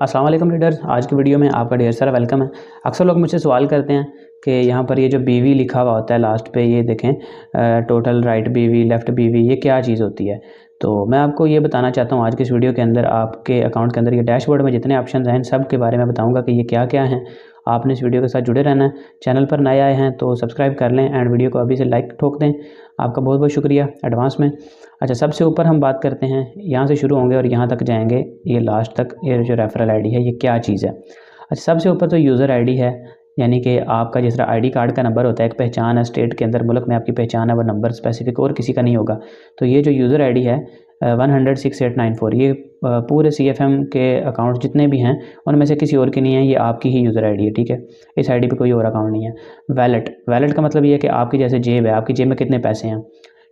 अस्सलाम वालेकुम रीडर्स, आज की वीडियो में आपका ढेर सारा वेलकम है। अक्सर लोग मुझसे सवाल करते हैं कि यहाँ पर ये जो बीवी लिखा हुआ होता है लास्ट पे, ये देखें टोटल राइट बीवी लेफ़्ट बीवी, ये क्या चीज़ होती है। तो मैं आपको ये बताना चाहता हूँ आज की इस वीडियो के अंदर, आपके अकाउंट के अंदर ये डैशबोर्ड में जितने ऑप्शन हैं सब के बारे में बताऊँगा कि ये क्या क्या हैं। आपने इस वीडियो के साथ जुड़े रहना है। चैनल पर नए आए हैं तो सब्सक्राइब कर लें एंड वीडियो को अभी से लाइक ठोक दें। आपका बहुत बहुत शुक्रिया एडवांस में। अच्छा, सबसे ऊपर हम बात करते हैं, यहाँ से शुरू होंगे और यहाँ तक जाएंगे, ये लास्ट तक। ये जो रेफरल आईडी है ये क्या चीज़ है। अच्छा, सबसे ऊपर तो यूज़र आईडी है, यानी कि आपका जिस तरह आईडी कार्ड का नंबर होता है, एक पहचान है, स्टेट के अंदर मुल्क में आपकी पहचान है, वो नंबर स्पेसिफिक और किसी का नहीं होगा। तो ये जो यूज़र आईडी है 1006894, ये पूरे CFM के अकाउंट जितने भी हैं उनमें से किसी और की नहीं है, ये आपकी ही यूज़र आईडी है। ठीक है, इस आईडी पे कोई और अकाउंट नहीं है। वैलेट का मतलब ये है कि आपकी जैसे जेब है, आपकी जेब में कितने पैसे हैं।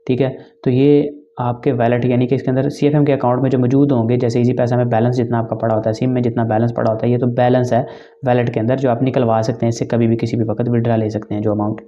ठीक है, तो ये आपके वैलेट यानी कि इसके अंदर CFM के अकाउंट में जो मौजूद होंगे, जैसे इजी पैसा में बैलेंस जितना आपका पड़ा होता है, सिम में जितना बैलेंस पड़ा होता है, ये तो बैलेंस है वैलेट के अंदर, जो आप निकलवा सकते हैं, इससे कभी भी किसी भी वक्त विड्रा ले सकते हैं जो अमाउंट।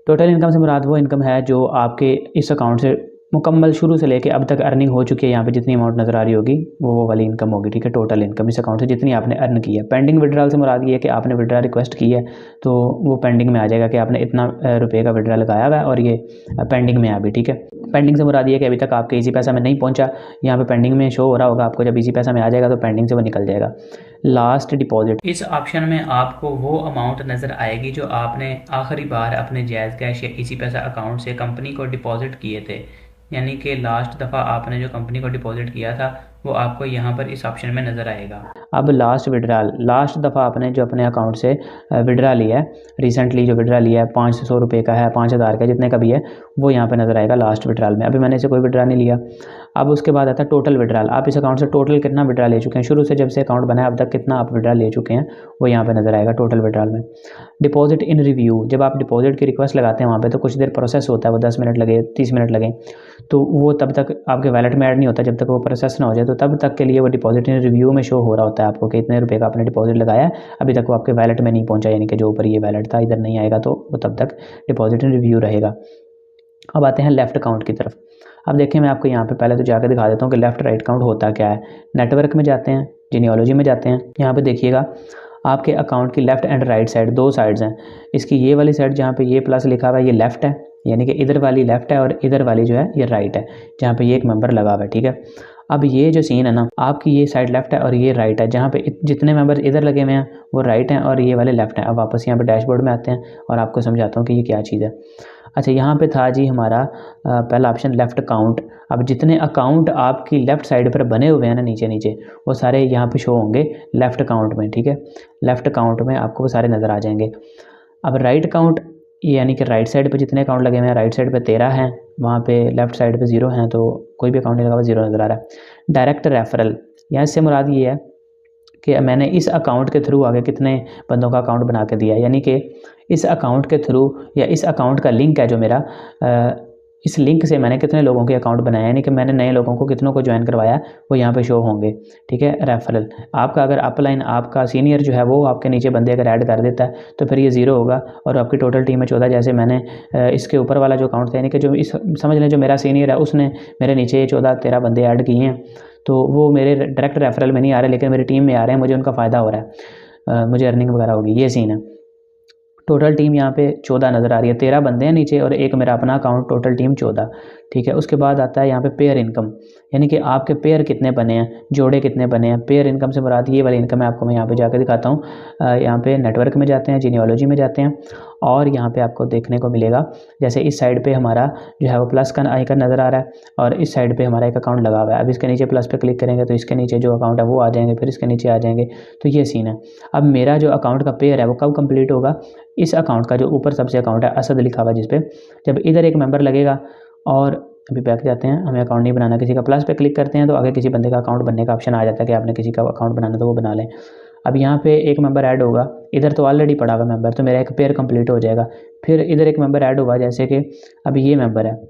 टोटल इनकम से मुराद वो इनकम है जो आपके इस अकाउंट से मुकम्मल शुरू से लेके अब तक अर्निंग हो चुकी है। यहाँ पे जितनी अमाउंट नज़र आ रही होगी वो वाली इनकम होगी। ठीक है, टोटल इनकम इस अकाउंट से जितनी आपने अर्न की है। पेंडिंग विड्रॉल से मुराद ये है कि आपने विड्रा रिक्वेस्ट की है तो वो पेंडिंग में आ जाएगा कि आपने इतना रुपये का विड्रा लगाया हुआ है और ये पेंडिंग में है अभी। ठीक है, पेंडिंग से मुराद ये है कि अभी तक आपके इजी पैसा में नहीं पहुंचा, यहाँ पे पेंडिंग में शो हो रहा होगा आपको। जब इजी पैसा में आ जाएगा तो पेंडिंग से वो निकल जाएगा। लास्ट डिपॉजिट, इस ऑप्शन में आपको वो अमाउंट नज़र आएगी जो आपने आखिरी बार अपने जायज़ कैश या इजी पैसा अकाउंट से कंपनी को डिपॉजिट किए थे, यानी कि लास्ट दफ़ा आपने जो कंपनी को डिपॉजिट किया था वो आपको यहाँ पर इस ऑप्शन में नज़र आएगा। अब लास्ट विड्रॉल, लास्ट दफ़ा आपने जो अपने अकाउंट से विड्रा लिया है, रिसेंटली जो विड्रा लिया है 500 रुपये का है, 5000 का, जितने का भी है, वो यहाँ पे नज़र आएगा लास्ट विड्रॉल में। अभी मैंने इसे कोई विड्रा नहीं लिया। अब उसके बाद आता है टोटल विड्रॉल। आप इस अकाउंट से टोटल कितना विड्रा ले चुके हैं, शुरू से जब से अकाउंट बनाया अब तक कितना आप विड्रा ले चुके हैं, वो यहाँ पे नज़र आएगा टोटल विड्रॉल में। डिपॉजिट इन रिव्यू, जब आप डिपॉजिट की रिक्वेस्ट लगाते हैं वहाँ पे तो कुछ देर प्रोसेस होता है, वो 10 मिनट लगे, 30 मिनट लगे, तो वो तब तक आपके वैलेट में ऐड नहीं होता जब तक वो प्रोसेस ना हो जाए। तो तब तक के लिए वो डिपॉजिट इन रिव्यू में शो हो रहा होता है आपको कि इतने रुपये का आपने डिपॉजिट लगाया, अभी तक वो आपके वैलेट में नहीं पहुँचा, यानी कि जो ऊपर ये वैलेट था इधर नहीं आएगा, तो वो तब तक डिपॉजिट इन रिव्यू रहेगा। अब आते हैं लेफ़्ट अकाउंट की तरफ। अब देखें, मैं आपको यहाँ पे पहले तो जाकर दिखा देता हूँ कि लेफ़्ट राइट अकाउंट होता क्या है। नेटवर्क में जाते हैं, जीनियोलॉजी में जाते हैं, यहाँ पे देखिएगा आपके अकाउंट की लेफ़्ट एंड राइट साइड, दो साइड्स हैं। इसकी ये वाली साइड जहाँ पे ये प्लस लिखा हुआ है, ये लेफ़्ट है, यानी कि इधर वाली लेफ़्ट है, और इधर वाली जो है ये राइट है, जहाँ पे ये एक मेंबर लगा हुआ है। ठीक है, अब ये जो सीन है ना, आपकी ये साइड लेफ़्ट है और ये राइट है, जहाँ पे जितने मेंबर इधर लगे हुए हैं वो राइट हैं और ये वाले लेफ़्ट हैं। अब वापस यहाँ पे डैशबोर्ड में आते हैं और आपको समझाता हूँ कि ये क्या चीज़ है। अच्छा, यहाँ पे था जी हमारा पहला ऑप्शन लेफ़्ट अकाउंट। अब जितने अकाउंट आपकी लेफ़्ट साइड पर बने हुए हैं ना, नीचे नीचे, वो सारे यहाँ पे शो होंगे लेफ़्ट अकाउंट में। ठीक है, लेफ़्ट अकाउंट में आपको वो सारे नज़र आ जाएंगे। अब राइट अकाउंट, यानी कि राइट साइड पे जितने अकाउंट लगे हुए हैं, राइट साइड पे 13 हैं, वहाँ पे लेफ़्ट साइड पे 0 हैं, तो कोई भी अकाउंट नहीं लगा हुआ, 0 नज़र आ रहा है। डायरेक्ट रेफरल, यहाँ से मुराद ये है कि मैंने इस अकाउंट के थ्रू आगे कितने बंदों का अकाउंट बना के दिया, यानी कि इस अकाउंट के थ्रू या इस अकाउंट का लिंक है जो मेरा, इस लिंक से मैंने कितने लोगों के अकाउंट बनाए, यानी कि मैंने नए लोगों को कितनों को ज्वाइन करवाया, वो यहाँ पे शो होंगे। ठीक है, रेफरल आपका अगर अपलाइन आपका सीनियर जो है वो आपके नीचे बंदे अगर ऐड कर देता है तो फिर ये 0 होगा और आपकी टोटल टीम में 14। जैसे मैंने इसके ऊपर वाला जो अकाउंट था, यानी कि जो इस समझ लें जो मेरा सीनियर है, उसने मेरे नीचे 14-13 बंदे ऐड किए हैं, तो वो मेरे डायरेक्ट रेफरल में नहीं आ रहे, लेकिन मेरी टीम में आ रहे हैं, मुझे उनका फ़ायदा हो रहा है, मुझे अर्निंग वगैरह होगी। ये सीन है। टोटल टीम यहाँ पे 14 नज़र आ रही है, 13 बंदे हैं नीचे और एक मेरा अपना अकाउंट, टोटल टीम 14। ठीक है, उसके बाद आता है यहाँ पे पेयर इनकम, यानी कि आपके पेयर कितने बने हैं, जोड़े कितने बने हैं। पेयर इनकम से मुराद ये वाली इनकम है, आपको मैं यहाँ पे जाकर दिखाता हूँ। यहाँ पे नेटवर्क में जाते हैं, जीनियोलॉजी में जाते हैं, और यहाँ पे आपको देखने को मिलेगा जैसे इस साइड पे हमारा जो है वो प्लस का आइकन नज़र आ रहा है और इस साइड पे हमारा एक अकाउंट लगा हुआ है। अब इसके नीचे प्लस पे क्लिक करेंगे तो इसके नीचे जो अकाउंट है वो आ जाएंगे, फिर इसके नीचे आ जाएंगे, तो ये सीन है। अब मेरा जो अकाउंट का पेयर है वो कब कंप्लीट होगा, इस अकाउंट का जो ऊपर सबसे अकाउंट है असद लिखा हुआ जिस पे, जब इधर एक मेंबर लगेगा, और अभी बैक जाते हैं, हमें अकाउंट नहीं बनाना, किसी का प्लस पे क्लिक करते हैं तो आगे किसी बंदे का अकाउंट बनने का ऑप्शन आ जाता है कि आपने किसी का अकाउंट बनाना तो वो बना लें। अब यहाँ पे एक मेंबर ऐड होगा, इधर तो ऑलरेडी पड़ा हुआ मेंबर, तो मेरा एक पेयर कंप्लीट हो जाएगा। फिर इधर एक मेंबर ऐड हुआ, जैसे कि अभी ये मेंबर है,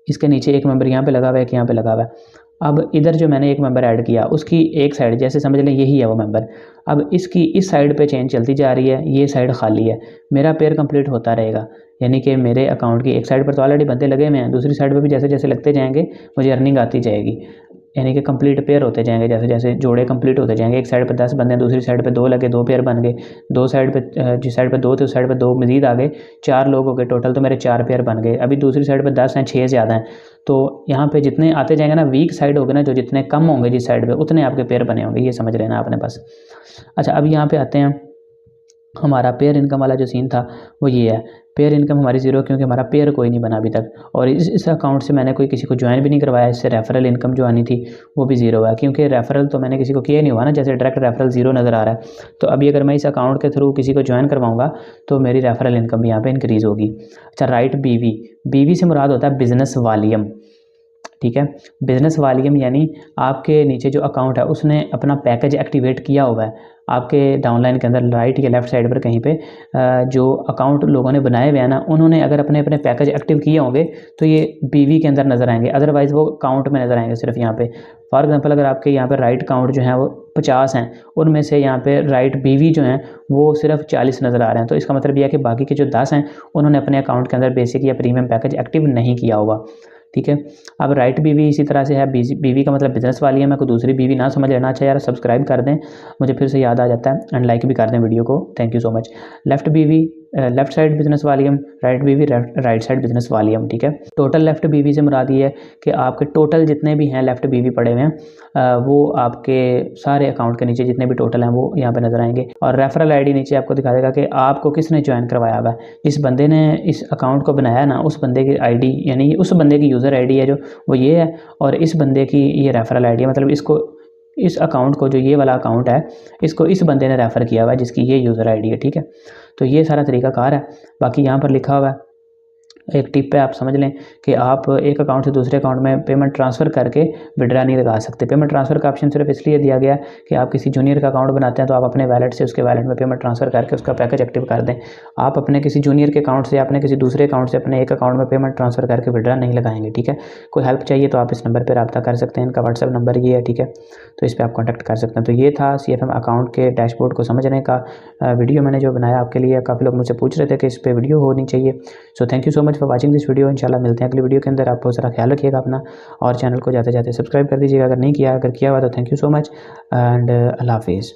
इसके नीचे एक मेंबर यहाँ पे लगा हुआ है, कि यहाँ पे लगा हुआ है। अब इधर जो मैंने एक मेंबर ऐड किया, उसकी एक साइड जैसे समझ लें यही है वो मेंबर, अब इसकी इस साइड पे चेंज चलती जा रही है, ये साइड खाली है, मेरा पेयर कंप्लीट होता रहेगा, यानी कि मेरे अकाउंट की एक साइड पर तो ऑलरेडी बंदे लगे हुए हैं, दूसरी साइड पर भी जैसे जैसे लगते जाएंगे मुझे अर्निंग आती जाएगी। यानी कि कंप्लीट पेयर होते जाएंगे, जैसे जैसे जोड़े कंप्लीट होते जाएंगे। एक साइड पे 10 बंदे हैं, दूसरी साइड पे 2 लगे, 2 पेयर बन गए। दो साइड पे जिस साइड पे 2 थे उस साइड पे 2 मजीद आ गए, 4 लोग हो गए टोटल, तो मेरे 4 पेयर बन गए। अभी दूसरी साइड पे 10 हैं, 6 ज़्यादा हैं, तो यहाँ पे जितने आते जाएंगे ना, वीक साइड होगे ना, जो जितने कम होंगे जिस साइड पे, उतने आपके पेयर बने होंगे, ये समझ लेना आपने बस। अच्छा, अब यहाँ पे आते हैं, हमारा पेयर इनकम वाला जो सीन था वो ये है। पेयर इनकम हमारी ज़ीरो, क्योंकि हमारा पेयर कोई नहीं बना अभी तक, और इस अकाउंट से मैंने कोई किसी को ज्वाइन भी नहीं करवाया। इससे रेफरल इनकम जो आनी थी वो भी ज़ीरो है, क्योंकि रेफरल तो मैंने किसी को किया नहीं हुआ ना, जैसे डायरेक्ट रेफरल ज़ीरो नज़र आ रहा है। तो अभी अगर मैं इस अकाउंट के थ्रू किसी को ज्वाइन करवाऊँगा तो मेरी रेफरल इनकम भी यहाँ पर इंक्रीज़ होगी। अच्छा, राइट बीवी से मुराद होता है बिज़नेस वॉल्यूम, ठीक है। बिज़नेस वॉल्यूम यानी आपके नीचे जो अकाउंट है उसने अपना पैकेज एक्टिवेट किया हुआ है। आपके डाउनलाइन के अंदर राइट या लेफ़्ट साइड पर कहीं पे जो अकाउंट लोगों ने बनाए हुए हैं ना, उन्होंने अगर अपने अपने पैकेज एक्टिव किए होंगे तो ये बीवी के अंदर नज़र आएंगे, अदरवाइज़ वो काउंट में नज़र आएंगे सिर्फ यहाँ पे। फॉर एग्जांपल, अगर आपके यहाँ पे राइट काउंट जो है वो 50 हैं, उनमें से यहाँ पे राइट बीवी जो हैं वो सिर्फ 40 नज़र आ रहे हैं, तो इसका मतलब यह है कि बाकी के जो 10 हैं उन्होंने अपने अकाउंट के अंदर बेसिक या प्रीमियम पैकेज एक्टिव नहीं किया होगा, ठीक है। अब राइट बीवी इसी तरह से है, बीवी का मतलब बिजनेस वाली है, मैं कोई दूसरी बीवी ना समझ लेना। अच्छा यार, सब्सक्राइब कर दें, मुझे फिर से याद आ जाता है, एंड लाइक भी कर दें वीडियो को, thank you so much. Left BV left side business volume, right BV right side business volume, ठीक है। टोटल लेफ्ट बीवी से मुराद ये है कि आपके टोटल जितने भी हैं लेफ्ट बीवी पड़े हुए हैं वो आपके सारे अकाउंट के नीचे जितने भी टोटल हैं वो यहाँ पे नजर आएंगे। और रेफरल आईडी नीचे आपको दिखा देगा कि आपको किसने ज्वाइन करवाया हुआ है। इस बंदे ने इस अकाउंट को बनाया ना, उस बंदे की आईडी यानी उस बंदे की यूज़र आईडी है जो वो ये है, और इस बंदे की ये रेफरल आईडी है, मतलब इसको इस अकाउंट को, जो ये वाला अकाउंट है, इसको इस बंदे ने रेफ़र किया हुआ है जिसकी ये यूज़र आईडी है, ठीक है। तो ये सारा तरीकाकार है। बाकी यहाँ पर लिखा हुआ है, एक टिप है, आप समझ लें कि आप एक अकाउंट से दूसरे अकाउंट में पेमेंट ट्रांसफ़र करके विड्रा नहीं लगा सकते। पेमेंट ट्रांसफ़र का ऑप्शन सिर्फ इसलिए दिया गया है कि आप किसी जूनियर का अकाउंट बनाते हैं तो आप अपने वैलेट से उसके वैलेट में पेमेंट ट्रांसफ़र करके उसका पैकेज एक्टिव कर दें। आप अपने किसी जूनियर के अकाउंट से, अपने किसी दूसरे अकाउंट से अपने एक अकाउंट में पेमेंट ट्रांसफ़र करके विड्रा नहीं लगाएंगे, ठीक है। कोई हेल्प चाहिए तो आप इस नंबर पर रब्ता कर सकते हैं, इनका व्हाट्सएप नंबर ये है, ठीक है, तो इस पर आप कॉन्टैक्ट कर सकते हैं। तो ये था CFM अकाउंट के डैशबोर्ड को समझने का वीडियो मैंने जो बनाया आपके लिए। काफ़ी लोग मुझसे पूछ रहे थे कि इस पर वीडियो होनी चाहिए। So thank you so much for watching this video. इंशाल्लाह मिलते हैं अगली वीडियो के अंदर। आप बहुत सारा ख्याल रखिएगा अपना, और चैनल को जाते जाते सब्सक्राइब कर दीजिएगा अगर नहीं किया। अगर किया हुआ तो thank you so much, and अल्लाह हाफिज़।